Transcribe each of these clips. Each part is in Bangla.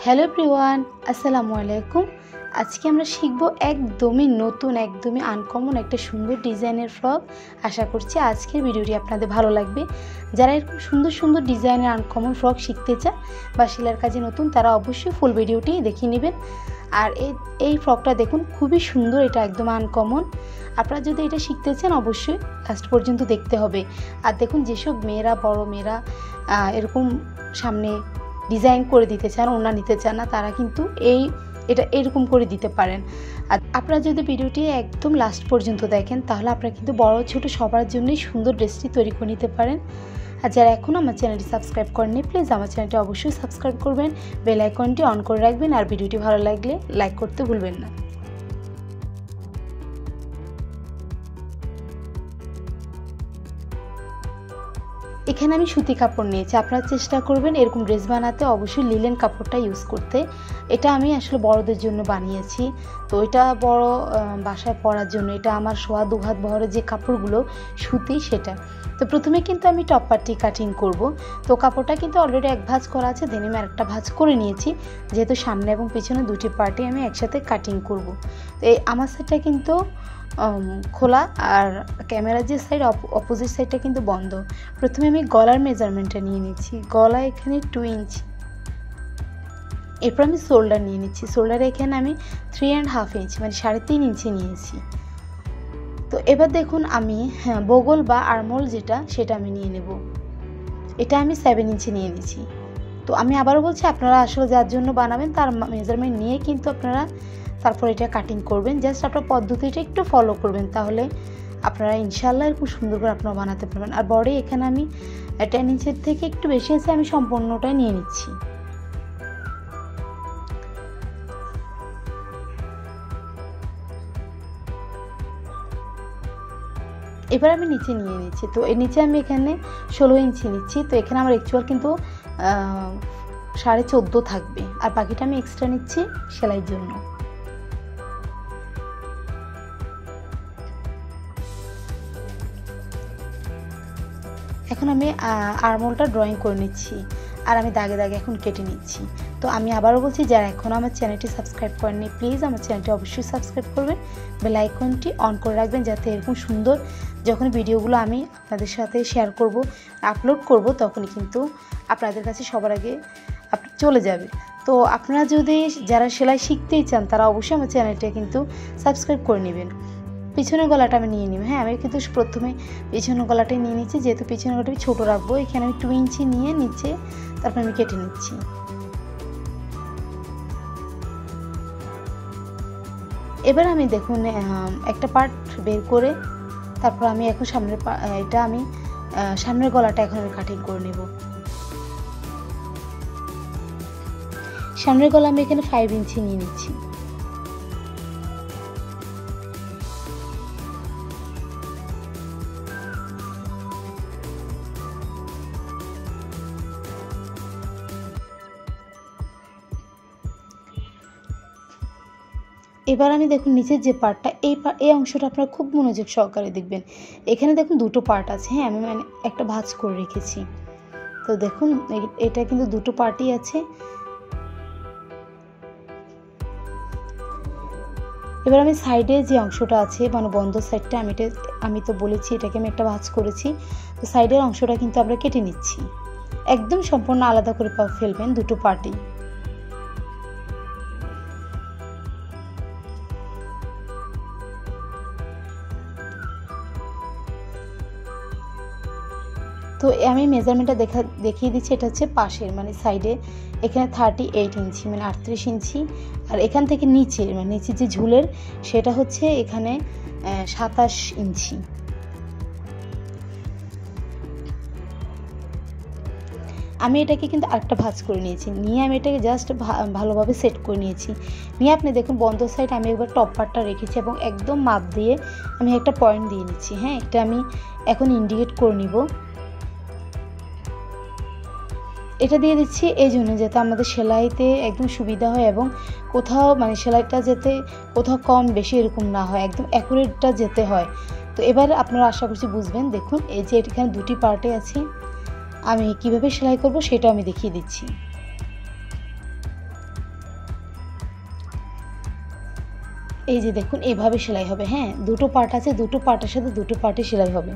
হ্যালো এভরিওয়ান, আসসালামু আলাইকুম। আজকে আমরা শিখব একদমই নতুন, একদমই আনকমন একটা সুন্দর ডিজাইনের ফ্রক। আশা করছি আজকের ভিডিওটি আপনাদের ভালো লাগবে। যারা এরকম সুন্দর সুন্দর ডিজাইনের আনকমন ফ্রক শিখতে চান বা সেলাইয়ের কাজে নতুন, তারা অবশ্যই ফুল ভিডিওটি দেখে নেবেন। আর এই ফ্রকটা দেখুন, খুবই সুন্দর, এটা একদম আনকমন। আপনারা যদি এটা শিখতে চান অবশ্যই লাস্ট পর্যন্ত দেখতে হবে। আর দেখুন, যেসব মেয়েরা, বড় মেয়েরা এরকম সামনে ডিজাইন করে দিতে চান, ওড়না নিতে চান না, তারা কিন্তু এটা এরকম করে দিতে পারেন। আর আপনারা যদি ভিডিওটি একদম লাস্ট পর্যন্ত দেখেন, তাহলে আপনারা কিন্তু বড় ছোট সবার জন্যই সুন্দর ড্রেসটি তৈরি করে নিতে পারেন। আর যারা এখনও আমার চ্যানেলটি সাবস্ক্রাইব করেননি, প্লিজ আমার চ্যানেলটি অবশ্যই সাবস্ক্রাইব করবেন, বেল আইকনটি অন করে রাখবেন। আর ভিডিওটি ভালো লাগলে লাইক করতে ভুলবেন না। এখানে আমি সুতি কাপড় নিয়েছি। আপনারা চেষ্টা করবেন এরকম ড্রেস বানাতে অবশ্যই লিলেন কাপড়টা ইউজ করতে। এটা আমি আসলে বড়দের জন্য বানিয়েছি, তো এটা বড় বাসায় পরার জন্য। এটা আমার সোয়া 2 হাত বহরের যে কাপড়গুলো সুতি, সেটা। তো প্রথমে কিন্তু আমি টপ পার্টটি কাটিং করব। তো কাপড়টা কিন্তু অলরেডি এক ভাঁজ করা আছে, দেন আমি আরেকটা ভাঁজ করে নিয়েছি, যেহেতু সামনে এবং পিছনে দুটি পার্টই আমি একসাথে কাটিং করব। তো এই আমার সেটটা কিন্তু খোলা, আর ক্যামেরার যে সাইড অপোজিট সাইডটা কিন্তু বন্ধ। প্রথমে আমি গলার মেজারমেন্টটা নিয়ে নিচ্ছি। গলা এখানে 2 ইঞ্চি। এরপর আমি শোল্ডার নিয়ে নিচ্ছি। শোল্ডারে এখানে আমি 3.5 ইঞ্চি, মানে 3.5 ইঞ্চি নিয়েছি। তো এবার দেখুন, আমি বগল বা আর্মহোল যেটা, সেটা আমি নিয়ে নেব। এটা আমি 7 ইঞ্চি নিয়ে নিয়েছি। তো আমি আবারও বলছি, আপনারা আসলে যার জন্য বানাবেন তার মেজারমেন্ট নিয়ে কিন্তু আপনারা তারপর এটা কাটিং করবেন। জাস্ট আপনার পদ্ধতিটা একটু ফলো করবেন, তাহলে আপনারা ইনশাল্লাহ এরকম সুন্দর করে আপনারা বানাতে পারবেন। আর বডি এখানে আমি 10 ইঞ্চের থেকে একটু বেশি আছে, আমি সম্পূর্ণটাই নিয়ে নিচ্ছি। এবার আমি নিচে নিয়ে নিচ্ছি। তো এর নিচে আমি এখানে 16 ইঞ্চি নিচ্ছি। তো এখানে আমার অ্যাকচুয়াল কিন্তু 14.5 থাকবে, আর বাকিটা আমি এক্সট্রা নিচ্ছি সেলাইয়ের জন্য। এখন আমি আর্মহোলটা ড্রয়িং করে নিচ্ছি, আর আমি দাগে দাগে এখন কেটে নিচ্ছি। তো আমি আবারও বলছি, যারা এখনও আমার চ্যানেলটি সাবস্ক্রাইব করেননি, প্লিজ আমার চ্যানেলটি অবশ্যই সাবস্ক্রাইব করবেন, বেল আইকনটি অন করে রাখবেন, যাতে এরকম সুন্দর যখন ভিডিওগুলো আমি আপনাদের সাথে শেয়ার করব, আপলোড করব, তখনই কিন্তু আপনাদের কাছে সবার আগে চলে যাবে। তো আপনারা যদি যারা সেলাই শিখতেই চান, তারা অবশ্যই আমার চ্যানেলটা কিন্তু সাবস্ক্রাইব করে নেবেন। পিছনের গলাটা আমি নিয়ে নিব। আমি কিন্তু প্রথমে পিছনের গলাটাই নিয়ে নিচ্ছি, যেহেতু পিছনের গলাটা আমি ছোটো রাখবো। এখানে আমি 2 ইঞ্চি নিয়ে নিচে তারপর আমি কেটে নিচ্ছি। এবার আমি দেখুন একটা পার্ট বের করে তারপর আমি এখন সামনের গলাটা এখন আমি কাটিং করে নেব। সামনের গলা আমি এখানে 5 ইঞ্চি নিয়ে নিচ্ছি। এবার আমি দেখুন নিচের যে পার্টটা, এই অংশটা আপনারা খুব মনোযোগ সহকারে দেখবেন। এখানে দেখুন দুটো পার্ট আছে। আমি মানে একটা ভাঁজ করে রেখেছি। তো দেখুন এটা কিন্তু দুটো পার্টই আছে। এবার আমি সাইডে যে অংশটা আছে, মানে বন্ধ সাইডটা, আমি তো বলেছি এটাকে আমি একটা ভাঁজ করেছি। তো সাইডের অংশটা কিন্তু আমরা কেটে নিচ্ছি। একদম সম্পূর্ণ আলাদা করে ফেলবেন দুটো পার্টই। তো আমি মেজারমেন্টটা দেখিয়ে দিচ্ছি। এটা হচ্ছে পাশের, মানে সাইডে এখানে 38 ইঞ্চি, মানে 38 ইঞ্চি। আর এখান থেকে নিচের, মানে নিচে যে ঝুলের, সেটা হচ্ছে এখানে 27 ইঞ্চি। আমি এটাকে কিন্তু আরেকটা ভাঁজ করে নিয়েছি। নিয়ে আমি এটাকে জাস্ট ভালোভাবে সেট করে নিয়েছি। নিয়ে আপনি দেখুন বন্ধ সাইড আমি একবার টপ পার্টটা রেখেছি এবং একদম মাপ দিয়ে আমি একটা পয়েন্ট দিয়ে নিচ্ছি। এটা আমি এখন ইন্ডিকেট করে নিব। এটা দিয়ে দিচ্ছি এই জন্য, যাতে আমাদের সেলাইতে একদম সুবিধা হয় এবং কোথাও মানে সেলাইটা যাতে কোথাও কম বেশি এরকম না হয়, একদম অ্যাকুরেটটা যেতে হয়। তো এবার আপনারা আশা করছি বুঝবেন। দেখুন এই যে এখানে দুটি পার্টে আছে, আমি কিভাবে সেলাই করব সেটা আমি দেখিয়ে দিচ্ছি। এই যে দেখুন এভাবে সেলাই হবে। হ্যাঁ, দুটো পার্ট আছে, দুটো পার্টের সাথে দুটো পার্টে সেলাই হবে।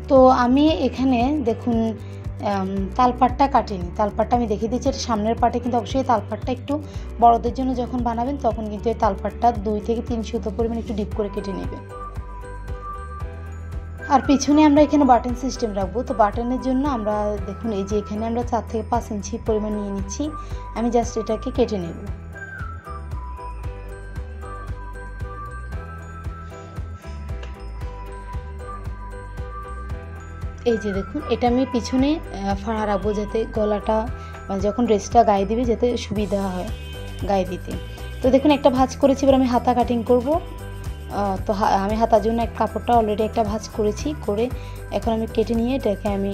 তো আমি এখানে দেখুন তালপাটটা কাটিনি, তালপাটটা আমি দেখিয়ে দিচ্ছি। এটা সামনের পাটে কিন্তু অবশ্যই তালপাটটা একটু বড়দের জন্য যখন বানাবেন তখন কিন্তু এই তালপাটটা 2 থেকে 3 সুতো পরিমাণ একটু ডিপ করে কেটে নেবেন। আর পিছনে আমরা এখানে বাটন সিস্টেম রাখবো। তো বাটনের জন্য আমরা দেখুন এই যে এখানে আমরা 4 থেকে 5 ইঞ্চি পরিমাণ নিয়ে নিচ্ছি। আমি জাস্ট এটাকে কেটে নেব। এই যে দেখুন এটা আমি পিছনে ফাড়া রাখবো যাতে গলাটা যখন ড্রেসটা গায়ে দিবে যাতে সুবিধা হয় গায়ে দিতে। তো দেখুন একটা ভাঁজ করেছি, এবার আমি হাতা কাটিং করব। তো আমি হাতার জন্য এক কাপড়টা অলরেডি একটা ভাঁজ করেছি, করে এখন আমি কেটে নিয়ে এটাকে আমি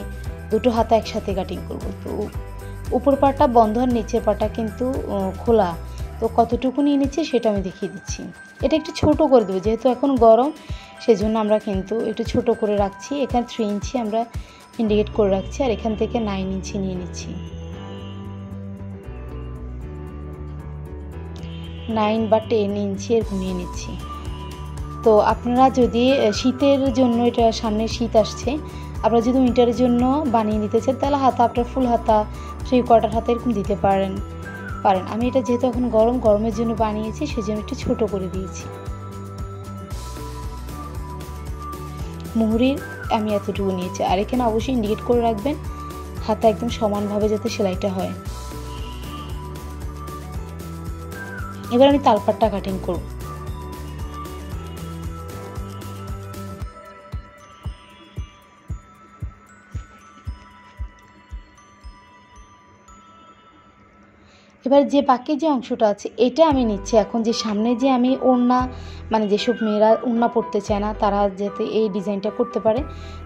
দুটো হাতা একসাথে কাটিং করব। তো উপর পাটটা বন্ধ আর নিচের পাটটা কিন্তু খোলা। তো কতটুকু নিয়ে নিচ্ছি সেটা আমি দেখিয়ে দিচ্ছি। এটা একটু ছোট করে দেবো যেহেতু এখন গরম, সেজন্য আমরা কিন্তু একটু ছোট করে রাখছি। এখানে 3 ইঞ্চি আমরা ইন্ডিকেট করে রাখছি আর এখান থেকে 9 ইঞ্চি নিয়ে নিচ্ছি। 9 বা 10 ইঞ্চি এরকম নিয়ে নিচ্ছি। তো আপনারা যদি শীতের জন্য, এটা সামনে শীত আসছে, আপনারা যদি উইন্টারের জন্য বানিয়ে নিতে চান তাহলে হাতা আপনার ফুল হাতা 3/4 হাতা এরকম দিতে পারেন। আমি এটা যেহেতু এখন গরমের জন্য বানিয়েছি সেজন্য একটু ছোট করে দিয়েছি। মুহুরির আমি এতটুকু নিয়েছি। আর এখানে অবশ্যই ইন্ডিকেট করে রাখবেন হাতা একদম সমানভাবে যাতে সেলাইটা হয়। এবার আমি তালপাটটা কাটিং করব। এবার যে বাকি যে অংশটা আছে এটা আমি নিচ্ছি। এখন যে সামনে যে আমি ওড়না, মানে যেসব মেয়েরা ওড়না পরতে চায় না তারা যাতে এই ডিজাইনটা করতে পারে,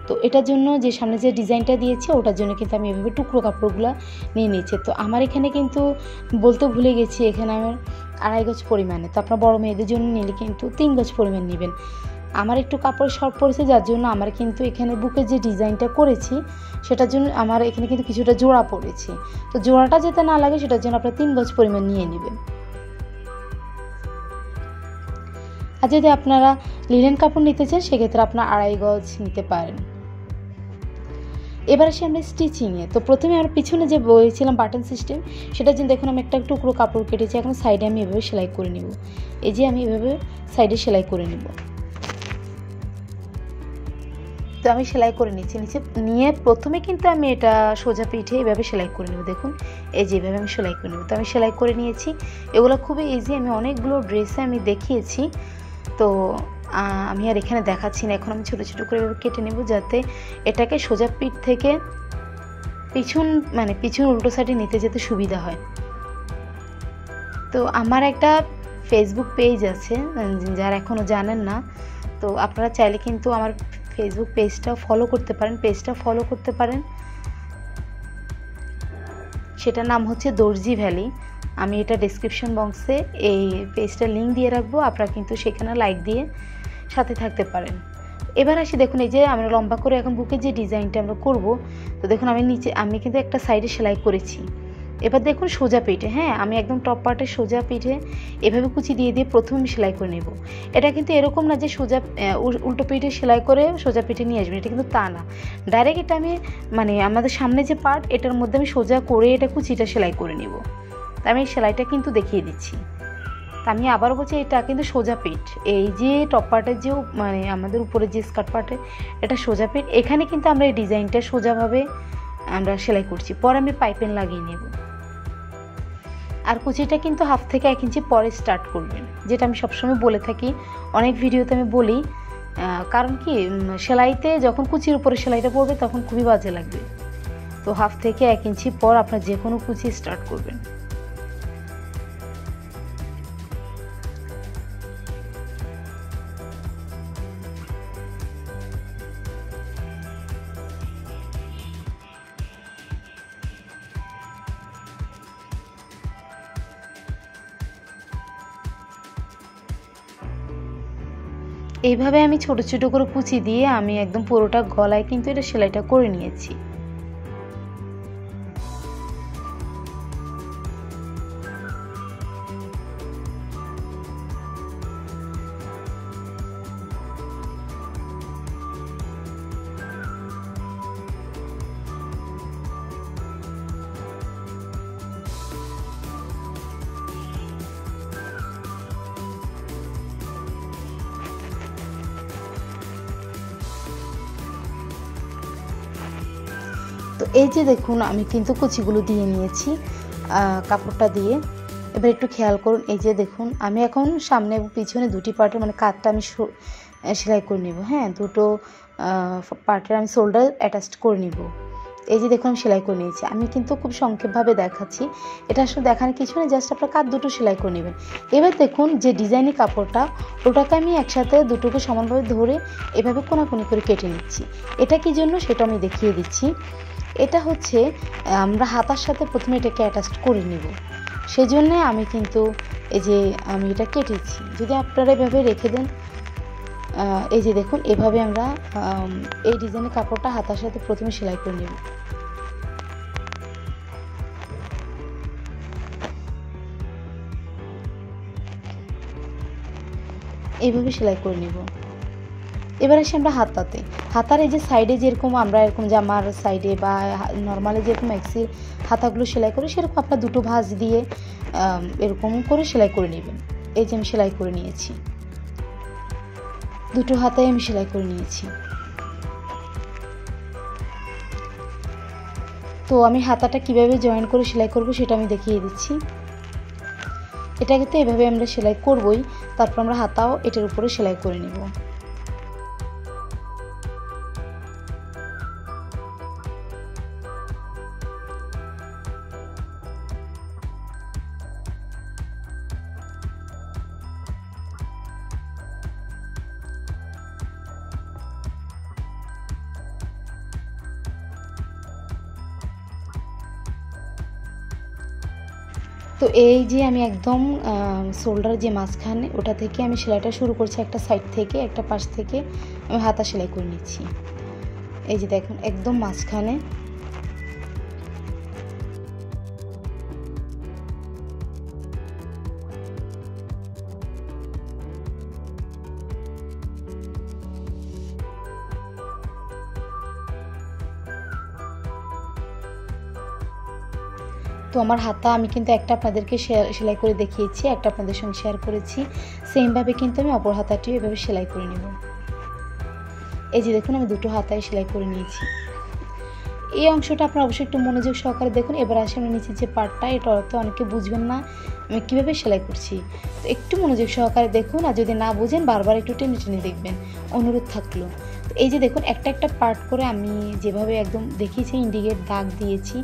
তো এটার জন্য যে সামনে যে ডিজাইনটা দিয়েছি ওটার জন্য কিন্তু আমি এভাবে টুকরো কাপড়গুলো নিয়ে নিচ্ছি। তো আমার এখানে কিন্তু বলতে ভুলে গেছি, এখানে আমার 2.5 গজ পরিমাণে। তো আপনার বড় মেয়েদের জন্য নিলে কিন্তু 3 গজ পরিমাণ নেবেন। আমার একটু কাপড় শর্ট পড়েছে যার জন্য আমার কিন্তু এখানে বুকের যে ডিজাইনটা করেছি সেটার জন্য আমার এখানে কিন্তু কিছুটা জোড়া পড়েছে। তো জোড়াটা যাতে না লাগে সেটার জন্য আপনারা 3 গজ পরিমাণ নিয়ে নেবেন। আর যদি আপনারা লিনেন কাপড় নিতে চান সেক্ষেত্রে আপনার 2.5 গজ নিতে পারেন। এবার আসি আমরা স্টিচিংয়ে। তো প্রথমে আমরা পিছনে যে বলেছিলাম বাটন সিস্টেম, সেটার জন্য দেখুন আমি একটা টুকরো কাপড় কেটেছি। এখন সাইডে আমি এভাবে সেলাই করে নিব। এই যে আমি এভাবে সাইডে সেলাই করে নিব। তো আমি সেলাই করে নিচ্ছি। নিয়ে প্রথমে কিন্তু আমি এটা সোজা পিঠে এভাবে সেলাই করে নেব। দেখুন এই যে এভাবে আমি সেলাই করে নেব। তো আমি সেলাই করে নিয়েছি। এগুলো খুবই ইজি, আমি অনেকগুলো ড্রেসে আমি দেখিয়েছি। তো আমি আর এখানে দেখাচ্ছি না, এখন আমি ছোটো ছোটো করে এভাবে কেটে নেব যাতে এটাকে সোজা পিঠ থেকে পিছন উল্টো সাইডে নিতে যেতে সুবিধা হয়। তো আমার একটা ফেসবুক পেজ আছে, যারা এখনও জানেন না তো আপনারা চাইলে কিন্তু আমার ফেসবুক পেজটা ফলো করতে পারেন। সেটার নাম হচ্ছে দর্জি ভ্যালি। আমি এটা ডেসক্রিপশন বক্সে এই পেজটার লিঙ্ক দিয়ে রাখবো, আপনারা কিন্তু সেখানে লাইক দিয়ে সাথে থাকতে পারেন। এবার আসি দেখুন এই যে আমরা লম্বা করে এখন বুকের যে ডিজাইনটা আমরা করব। তো দেখুন আমি কিন্তু একটা সাইডে সেলাই করেছি। এবার দেখুন সোজা পিঠে, হ্যাঁ আমি একদম টপ পার্টের সোজা পিঠে এভাবে কুচি দিয়ে প্রথমে আমি সেলাই করে নেব। এটা কিন্তু এরকম না যে সোজা উল্টো পিঠে সেলাই করে সোজা পিঠে নিয়ে আসবেন, এটা কিন্তু তা না। ডাইরেক্ট এটা আমি আমাদের সামনে যে পার্ট এটার মধ্যে আমি সোজা করে এটা কুচিটা সেলাই করে নেব। তা আমি সেলাইটা কিন্তু দেখিয়ে দিচ্ছি। তা আমি আবারও বলছি এটা কিন্তু সোজা পিঠ। এই যে টপ পার্টের যে আমাদের উপরে যে স্কার্ট পার্টে এটা সোজা পিঠ, এখানে কিন্তু আমরা এই ডিজাইনটা সোজাভাবে আমরা সেলাই করছি। পরে আমি পাইপিং লাগিয়ে নেব। আর কুচিটা কিন্তু 1/2 থেকে 1 ইঞ্চি পরে স্টার্ট করবেন, যেটা আমি সবসময় বলে থাকি, অনেক ভিডিওতে আমি বলি। কারণ কি সেলাইতে যখন কুচির উপরে সেলাইটা পড়বে তখন খুবই বাজে লাগবে। তো 1/2 থেকে 1 ইঞ্চি পর আপনার যে কোনো কুচি স্টার্ট করবেন। এইভাবে আমি ছোট ছোট করে কুচি দিয়ে আমি একদম পুরোটা গলায় কিন্তু এটা সেলাইটা করে নিয়েছি। তো এই যে দেখুন আমি কিন্তু কুচিগুলো দিয়ে নিয়েছি কাপড়টা দিয়ে। এবার একটু খেয়াল করুন, এই যে দেখুন আমি এখন সামনে এবং পিছনে দুটি পার্টের মানে কাঁধটা আমি সেলাই করে নেব। হ্যাঁ, দুটো পার্টের আমি শোল্ডার অ্যাটাচড করে নিব। এই যে দেখুন আমি সেলাই করে নিয়েছি। আমি কিন্তু খুব সংক্ষেপভাবে দেখাচ্ছি, এটা আসলে দেখানোর কিছু না, জাস্ট আপনার কাঁধ দুটো সেলাই করে নেবেন। এবার দেখুন যে ডিজাইনি কাপড়টা ওটাকে আমি একসাথে দুটোকে সমানভাবে ধরে এভাবে কোনাকুনি করে কেটে নিচ্ছি। এটা কি জন্য সেটা আমি দেখিয়ে দিচ্ছি। এটা হচ্ছে আমরা হাতার সাথে প্রথমে এটাকে অ্যাটাচড করে নেব, সেজন্য আমি কিন্তু এই যে আমি এটা কেটেছি। যদি আপনারা এভাবে রেখে দেন, এই যে দেখুন এভাবে আমরা এই ডিজাইনের কাপড়টা হাতার সাথে প্রথমে সেলাই করে নেব। এইভাবে সেলাই করে নেব। এবার আসি আমরা হাতাতে। হাতার এই যে সাইডে যেরকম আমরা এরকম জামার সাইডে বা নর্মালি যেরকম ম্যাক্সির হাতাগুলো সেলাই করি, সেরকম আপনার দুটো ভাঁজ দিয়ে এরকম করে সেলাই করে নেবেন। এই যে আমি সেলাই করে নিয়েছি, দুটো হাতায় আমি সেলাই করে নিয়েছি। তো আমি হাতাটা কিভাবে জয়েন করে সেলাই করব সেটা আমি দেখিয়ে দিচ্ছি। এটাকে তো এভাবে আমরা সেলাই করবই, তারপর আমরা হাতাও এটার উপরে সেলাই করে নেব। তো এই যে আমি একদম শোল্ডার যে মাঝখানে ওটা থেকে আমি সেলাইটা শুরু করছি, একটা সাইড থেকে একটা পাশ থেকে আমি হাতা সেলাই করে নিচ্ছি। এই যে দেখুন একদম মাঝখানে। তো আমার হাতা আমি কিন্তু একটা আপনাদেরকে সেলাই করে দেখিয়েছি, একটা আপনাদের সঙ্গে শেয়ার করেছি। সেমভাবে কিন্তু আমি অপর হাতাটিও এভাবে সেলাই করে নেব। এই যে দেখুন আমি দুটো হাতায় সেলাই করে নিয়েছি। এই অংশটা আপনারা অবশ্যই একটু মনোযোগ সহকারে দেখুন। এবার আসে আমি নিচের যে পার্টটা, এটা তো অনেকে বুঝবেন না আমি কীভাবে সেলাই করছি, তো একটু মনোযোগ সহকারে দেখুন। আর যদি না বুঝেন বারবার একটু টেনে টেনে দেখবেন, অনুরোধ থাকলো। তো এই যে দেখুন একটা একটা পার্ট করে আমি যেভাবে একদম দেখিয়েছি, ইন্ডিকেট দাগ দিয়েছি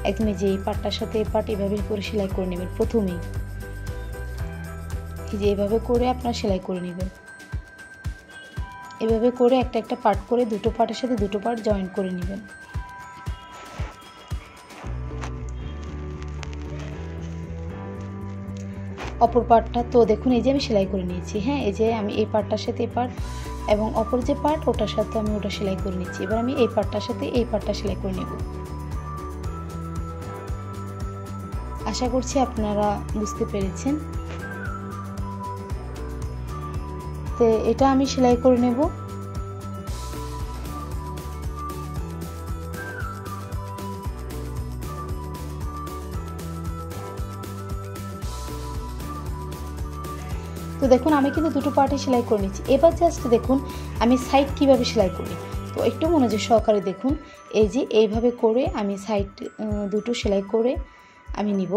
একদম, এই যে এই পার্টটার সাথে এই পার্ট এভাবে করে সেলাই করে নেবেন প্রথমেই। এই যে এভাবে করে আপনারা সেলাই করে নেবেন। এভাবে করে একটা একটা পার্ট করে দুটো পার্টের সাথে দুটো পার্ট জয়েন করে নেবেন। অপর পার্টটা তো দেখুন এই যে আমি সেলাই করে নিয়েছি। হ্যাঁ, এই যে আমি এই পার্টটার সাথে এই পার্ট এবং অপর যে পার্ট ওটার সাথে আমি ওটা সেলাই করে নিচ্ছি। এবার আমি এই পার্টটার সাথে এই পার্টটা সেলাই করে নেব। আশা করছি আপনারা বুঝতে পেরেছেন। তো এটা আমি সেলাই করে নেব। তো দেখুন আমি কিন্তু দুটো পার্টে সেলাই করে নিচ্ছি। এবার জাস্ট দেখুন আমি সাইড কিভাবে সেলাই করি, তো একটু মনোযোগ সহকারে দেখুন। এই যে এইভাবে করে আমি সাইড দুটো সেলাই করে আমি নিব।